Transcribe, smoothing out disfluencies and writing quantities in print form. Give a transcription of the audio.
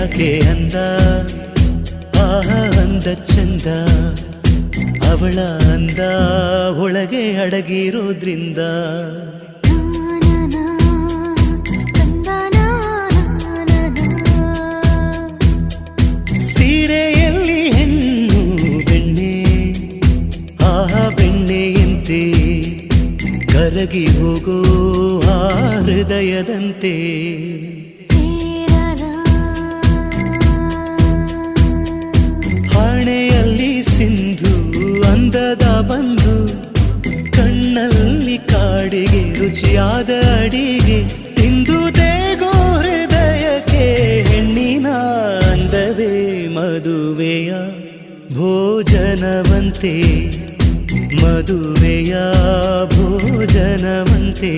ಯಾಕೆ ಅಂದ ಅಂದ ಚಂದ ಅವಳ ಅಂದ ಒಳಗೆ ಅಡಗಿರೋದ್ರಿಂದ ಸೀರೆಯಲ್ಲಿ ಹೆಣ್ಣು ಬೆಣ್ಣೆ ಬೆಣ್ಣೆಯಂತೆ ಕರಗಿ ಹೋಗೋ ಆ ಹೃದಯದಂತೆ ಹಣೆಯಲ್ಲಿ ಸಿಂಧು ಅಂದದ ಬಂದು ಕಣ್ಣಲ್ಲಿ ಕಾಡಿಗೆ ರುಚಿಯಾದ ಅಡಿಗೆ ತಿಂದು ದೇಗೋ ಹೃದಯಕ್ಕೆ ಹೆಣ್ಣಿನ ಅಂದವೇ ಮದುವೆಯ ಭೋಜನವಂತೆ ಮದುವೆಯ ಭೋಜನವಂತೆ